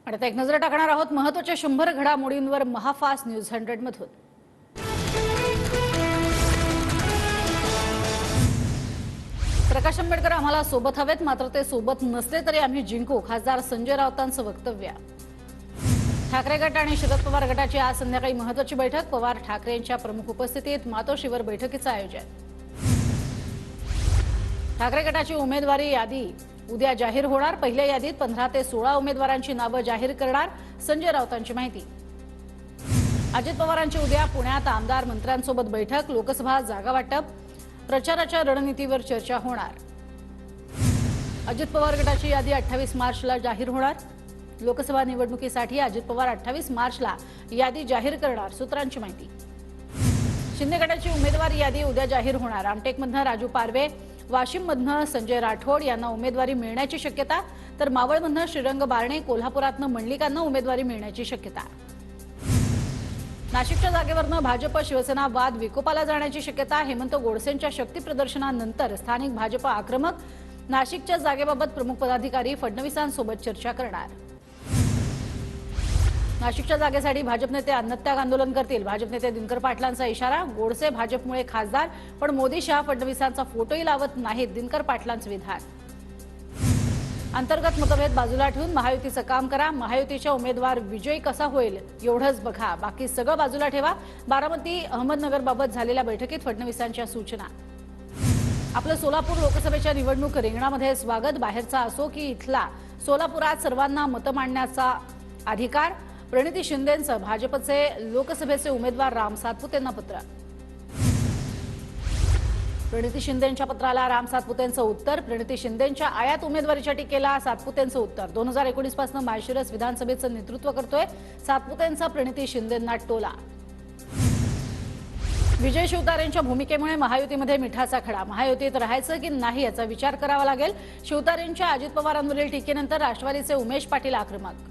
आता एक नजर टाकणार आहोत महत्त्वाच्या 100 घडामोडींवर महाफास्ट न्यूज 100 मधून। प्रकाश आंबेडकर आम्हाला सोबत हवेत, मात्र ते सोबत नसले तरी आम्ही जिंकू, खासदार संजय राऊतांचं वक्तव्य। ठाकरे गट आणि शरद पवार गटाची आज संध्याकाळी महत्त्वाची बैठक, पवार ठाकरे यांच्या प्रमुख उपस्थितीत मातोश्रीवर बैठकीचं आयोजन। ठाकरे गटाची उमेदवारी यादी उद्या जाहीर होणार, पहिल्या यादीत 15 ते 16 उमेदवारांची नावे जाहीर करणार संजय राऊतांची माहिती। अजित पवारांची उद्या पुण्यात आमदार मंत्र्यांसोबत बैठक, लोकसभा जागा वाटप, प्रचाराच्या रणनीतीवर चर्चा होणार। अजित पवार गटाची यादी 28 मार्चला जाहीर होणार, लोकसभा निवडणुकीसाठी अजित पवार 28 मार्चला यादी जाहीर करणार, सूत्रांची माहिती। शिंदे गटाची उमेदवारी यादी उद्या जाहीर होणार, रामटेकमधून राजू पारवे, वाशिममधून संजय राठोड यांना उमेदवारी मिळण्याची शक्यता, तर मावळमधून श्रीरंग बारणे, कोल्हापुरातून मंडलिकांना उमेदवारी मिळण्याची शक्यता। नाशिकच्या जागेवरनं भाजप शिवसेना वाद विकोपाला जाण्याची शक्यता, हेमंत गोडसेंच्या शक्ती प्रदर्शनानंतर स्थानिक भाजप आक्रमक, नाशिकच्या जागेबाबत प्रमुख पदाधिकारी फडणवीसांसोबत चर्चा करणार। नाशिकच्या जागेसाठी भाजप नेते अन्नत्याग आंदोलन करतील, भाजप नेते दिनकर पाटलांचा इशारा, गोडसे भाजपमुळे खासदार पण मोदी शहा फडणवीसांचा फोटोही लावत नाहीत, दिनकर पाटलांचं विधान। अंतर्गत मतभेद बाजूला ठेवून महायुतीचं काम करा, महायुतीच्या उमेदवार विजयी कसा होईल एवढंच बघा, बाकी सगळं बाजूला ठेवा, बारामती अहमदनगरबाबत झालेल्या बैठकीत फडणवीसांच्या सूचना। आपलं सोलापूर लोकसभेच्या निवडणूक रिंगणामध्ये स्वागत, बाहेरचा असो की इथला, सोलापुरात सर्वांना मतं मांडण्याचा अधिकार, प्रणिती शिंदेंचं भाजपचे लोकसभेचे उमेदवार राम सातपुतेंना पत्र। प्रणिती शिंदेंच्या पत्राला राम सातपुतेंचं उत्तर, प्रणिती शिंदेंच्या आयात उमेदवारीच्या टीकेला सातपुतेंचं उत्तर। 2019 पासून माळशिरस विधानसभेचं नेतृत्व करतोय सातपुतेंचा प्रणिती शिंदेंना टोला। विजय शिवतारेंच्या भूमिकेमुळे महायुतीमध्ये मिठाचा खडा, महायुतीत राहायचं की नाही याचा विचार करावा लागेल, शिवतारेंच्या अजित पवारांवरील टीकेनंतर राष्ट्रवादीचे उमेश पाटील आक्रमक।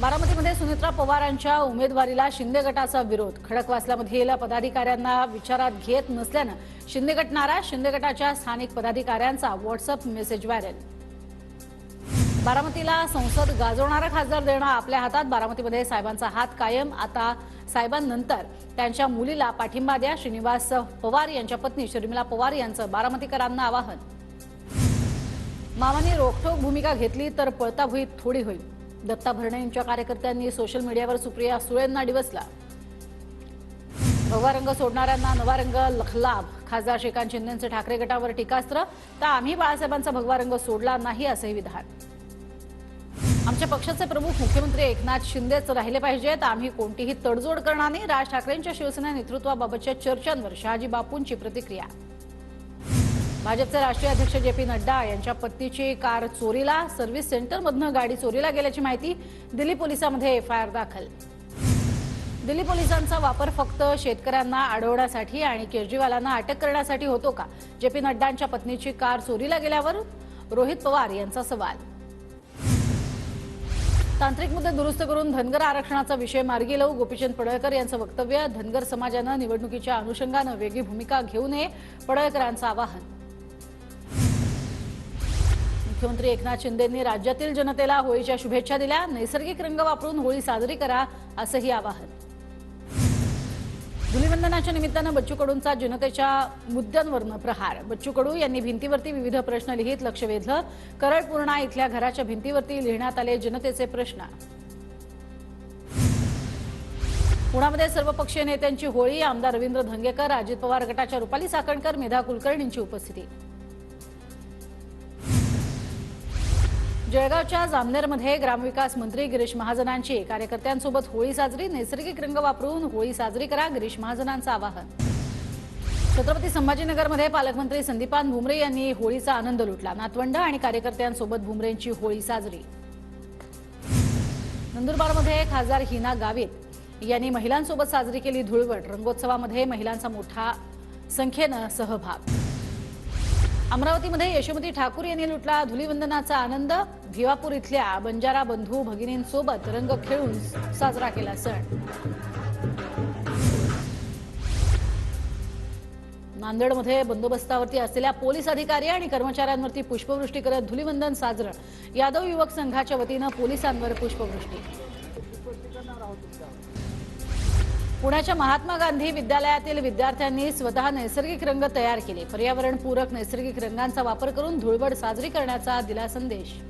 बारामतीमध्ये सुनेत्रा पवारांच्या उमेदवारीला शिंदे गटाचा विरोध, खडकवासल्यामधील पदाधिकाऱ्यांना विचारात घेत नसल्यानं शिंदे गट नाराज, शिंदे गटाच्या स्थानिक पदाधिकाऱ्यांचा व्हॉट्सअप मेसेज व्हायरल। बारामतीला संसद गाजवणारा खासदार देणं आपल्या हातात, बारामतीमध्ये साहेबांचा हात कायम, आता साहेबांनंतर त्यांच्या मुलीला पाठिंबा द्या, श्रीनिवास पवार यांच्या पत्नी शर्मिला पवार यांचं बारामतीकरांना आवाहन। मामांनी रोखठोक भूमिका घेतली तर पळता भुईत थोडी होईल, दत्ता भरणे यांच्या कार्यकर्त्यांनी सोशल मीडियावर सुप्रिया सुळेंना डिवचला। भगवा रंग सोडणाऱ्यांना नवा रंग लखलाभ, खासदार श्रीकांत शिंदेंचे ठाकरे गटावर टीकास्त्र, तर आम्ही बाळासाहेबांचा भगवा रंग सोडला नाही असंही विधान। आमच्या पक्षाचे प्रमुख मुख्यमंत्री एकनाथ शिंदेच राहिले पाहिजेत, आम्ही कोणतीही तडजोड करणार नाही, राज ठाकरेंच्या शिवसेना नेतृत्वाबाबतच्या चर्चांवर शहाजी बापूंची प्रतिक्रिया। भाजपचे राष्ट्रीय अध्यक्ष जे.पी. नड्डा यांच्या पत्नीची कार चोरीला, सर्व्हिस सेंटरमधून गाडी चोरीला गेल्याची माहिती, दिल्ली पोलिसांमध्ये एफआयआर दाखल। दिल्ली पोलिसांचा वापर फक्त शेतकऱ्यांना अडवण्यासाठी आणि केजरीवालांना अटक करण्यासाठी होतो का? जे.पी. नड्डांच्या पत्नीची कार चोरीला गेल्यावर रोहित पवार यांचा सवाल। तांत्रिक मुद्दे दुरुस्त करून धनगर आरक्षणाचा विषय मार्गी लावू, गोपीचंद पडळकर यांचं वक्तव्य, धनगर समाजानं निवडणुकीच्या अनुषंगानं वेगळी भूमिका घेऊ नये, पडळकरांचं आवाहन। मुख्यमंत्री एकनाथ शिंदेंनी राज्यातील जनतेला होळीच्या शुभेच्छा दिल्या, नैसर्गिक रंग वापरून होळी साजरी करा असंही आवाहन। धुलीवंदनाच्या निमित्तानं बच्चू कडूंचा जनतेच्या मुद्द्यांवरनं प्रहार, बच्चू कडू यांनी भिंतीवरती विविध प्रश्न लिहित लक्ष वेधलं, करळपूर्णा इथल्या घराच्या भिंतीवरती लिहिण्यात आले जनतेचे प्रश्न। पुण्यामध्ये सर्वपक्षीय नेत्यांची होळी, आमदार रवींद्र धंगेकर, अजित पवार गटाच्या रुपाली चाकणकर, मेधा कुलकर्णींची उपस्थिती। जळगावच्या जामनेरमध्ये ग्रामविकास मंत्री गिरीश महाजनांची कार्यकर्त्यांसोबत होळी साजरी, नैसर्गिक रंग वापरून होळी साजरी करा, गिरीश महाजनांचं आवाहन। छत्रपती संभाजीनगरमध्ये पालकमंत्री संदीपान भुमरे यांनी होळीचा आनंद लुटला, नातवंड आणि कार्यकर्त्यांसोबत भुमरेंची होळी साजरी। नंदुरबारमध्ये खासदार हिना गावित यांनी महिलांसोबत साजरी केली धुळवट, रंगोत्सवामध्ये महिलांचा मोठा संख्येनं सहभाग। अमरावतीमध्ये यशोमती ठाकूर यांनी लुटला धुलीवंदनाचा आनंद, भिवापूर इथल्या बंजारा बंधू भगिनींसोबत रंग खेळून साजरा केला सण। नांदेडमध्ये बंदोबस्तावरती असलेल्या पोलीस अधिकारी आणि कर्मचाऱ्यांवरती पुष्पवृष्टी करत धुलीवंदन साजरं। यादव युवक संघाच्या वतीनं पोलिसांवर पुष्पवृष्टी। पुण्याच्या महात्मा गांधी विद्यालयातील विद्यार्थ्यांनी स्वतः नैसर्गिक रंग तयार केले। पर्यावरणपूरक नैसर्गिक रंगांचा वापर करून धुळवड साजरी करण्याचा दिला संदेश।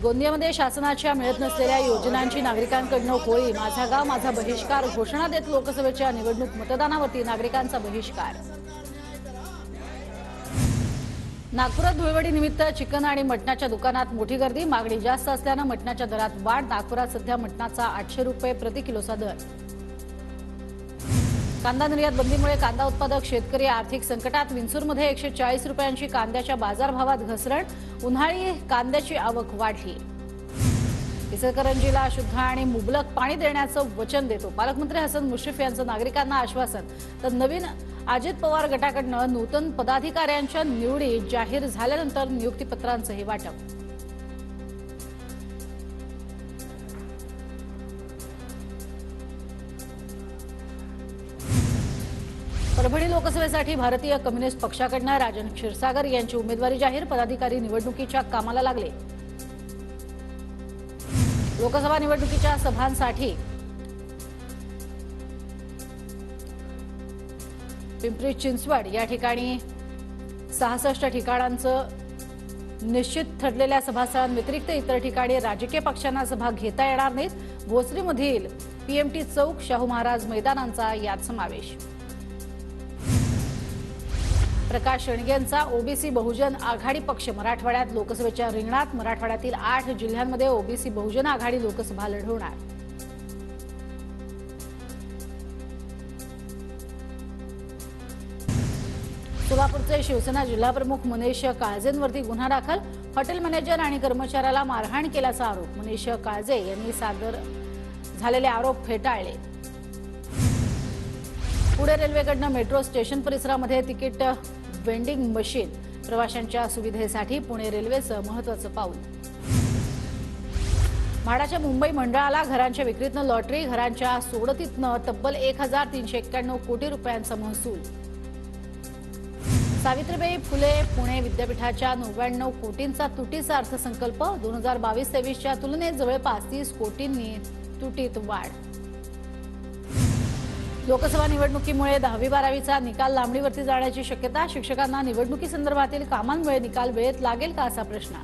गोंदियामध्ये शासनाच्या मिळत नसलेल्या योजनांची नागरिकांकडून होळी। माझा गाव माझा बहिष्कार घोषणा देत लोकसभेच्या निवडणूक मतदानावरती नागरिकांचा बहिष्कार। नागपुरात धुळवडीनिमित्त चिकन आणि मटणाच्या दुकानात मोठी गर्दी। मागणी जास्त असल्यानं मटणाच्या दरात वाढ। नागपुरात सध्या मटणाचा 800 रुपये प्रति किलोचा दर। कांदा निर्यात बंदीमुळे कांदा उत्पादक शेतकरी आर्थिक संकटात। विंचूरमध्ये 140 रुपयांची कांद्याच्या बाजारभावात घसरण। उन्हाळी कांद्याची आवक वाढली। इचलकरंजीला शुद्ध आणि मुबलक पाणी देण्याचं वचन देतो पालकमंत्री हसन मुश्रीफ यांचं नागरिकांना आश्वासन। तर नवीन अजित पवार गटाकडून नूतन पदाधिकाऱ्यांच्या निवडी जाहीर झाल्यानंतर नियुक्तीपत्रांचंही वाटप। परभणी लोकसभेसाठी भारतीय कम्युनिस्ट पक्षाकडून राजन क्षीरसागर यांची उमेदवारी जाहीर। पदाधिकारी निवडणुकीच्या कामाला लागले। लोकसभा निवडणुकीच्या सभांसाठी पिंपरी चिंचवड या ठिकाणी 66 ठिकाणांचं निश्चित ठरलेल्या सभास्थळांव्यतिरिक्त इतर ठिकाणी राजकीय पक्षांना सभा घेता येणार नाहीत। भोसरीमधील पीएमटी चौक शाहू महाराज मैदानांचा यात समावेश। प्रकाश शेंडगेंचा ओबीसी बहुजन आघाडी पक्ष मराठवाड्यात लोकसभेच्या रिंगणात। मराठवाड्यातील 8 जिल्ह्यांमध्ये ओबीसी बहुजन आघाडी लोकसभा लढवणार। सोलापूरचे शिवसेना जिल्हाप्रमुख मनीष काळजेंवरती गुन्हा दाखल। हॉटेल मॅनेजर आणि कर्मचाऱ्याला मारहाण केल्याचा आरोप। मनीष काळजे यांनी सादर झालेले आरोप फेटाळले। पुणे रेल्वेकडून मेट्रो स्टेशन परिसरामध्ये तिकीट वेंडिंग मशीन। प्रवाशांच्या सुविधेसाठी पुणे रेल्वेचं महत्त्वाचं पाऊल। म्हाडाच्या मुंबई मंडळाला घरांच्या विक्रीतनं लॉटरी। घरांच्या सोडतीतनं तब्बल 1391 कोटी रुपयांचा महसूल। सावित्रीबाई फुले पुणे विद्यापीठाच्या 99 कोटींचा तुटीचा अर्थसंकल्प। 2022-23च्या तुलनेत जवळपास 30 कोटींनी तुटीत वाढ। लोकसभा निवडणुकीमुळे 10वी-12वीचा निकाल लांबणीवरती जाण्याची शक्यता। शिक्षकांना निवडणुकीसंदर्भातील कामांमुळे निकाल वेळेत लागेल का असा प्रश्न।